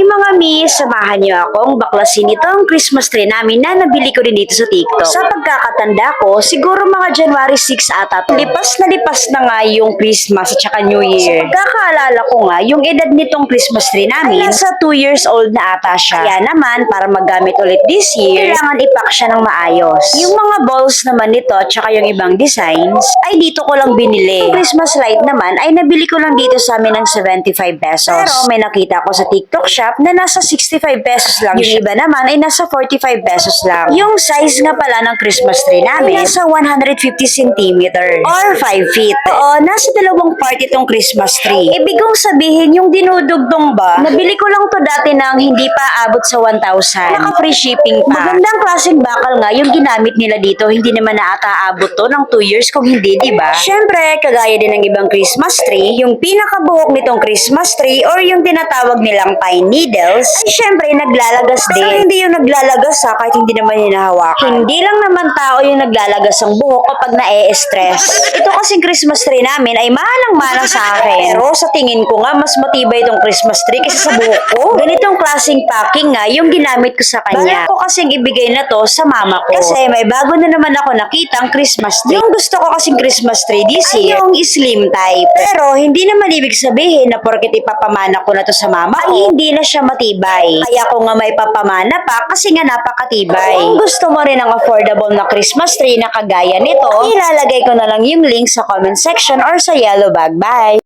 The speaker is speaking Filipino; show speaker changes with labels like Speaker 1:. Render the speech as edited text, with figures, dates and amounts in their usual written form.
Speaker 1: Hi mga mi, samahan niyo akong baklasin itong Christmas tree namin na nabili ko din dito sa TikTok. Sa pagkakatanda ko, siguro mga January 6 ata. Lipas na nga yung Christmas at saka New Year. Sa pagkakaalala ko nga, yung edad nitong Christmas tree namin, ay nasa 2 years old na ata siya. Kaya naman, para magamit ulit this year, kailangan ipack siya ng maayos. Yung mga balls naman nito at saka yung ibang designs, ay dito ko lang binili. Yung Christmas light naman, ay nabili ko lang dito sa amin ng 75 pesos. Pero may nakita ko sa TikTok shop na nasa 65 pesos lang. Yung iba naman ay nasa 45 pesos lang. Yung size nga pala ng Christmas tree namin ay nasa 150 centimeter or 5 feet. Oo, nasa dalawang part itong Christmas tree. Ibig kong sabihin yung dinudugtong ba, nabili ko lang to dati nang hindi pa abot sa 1,000. Naka free shipping pa. Magandang klaseng bakal nga yung ginamit nila dito. Hindi naman na ata abot to ng 2 years kung hindi, diba? Syempre, kagaya din ng ibang Christmas tree, yung pinakabuhok nitong Christmas tree or yung tinatawag nilang pine needles, ay syempre naglalagas din. So, hindi yung naglalagas kahit hindi naman hinahawakan. Hindi lang naman tao yung naglalagas ang buhok kapag na-e-stress. Ito kasing Christmas tree namin ay malang-malang sa akin. Pero sa tingin ko nga, mas matibay itong Christmas tree kaysa sa buhok ko. Ganitong klaseng packing nga yung ginamit ko sa kanya. Balak ko kasing ibigay na to sa mama ko. Kasi may bago na naman ako nakitang Christmas tree. Yung gusto ko kasing Christmas tree this year, yung slim type. Pero hindi naman ibig sabihin na porket ipapamana ko na to sa mama ay hindi na siya matibay. Kaya ko nga may papamana pa kasi nga napakatibay. Kung gusto mo rin ang affordable na Christmas tree na kagaya nito, ilalagay ko na lang yung link sa comment section or sa yellow bag. Bye!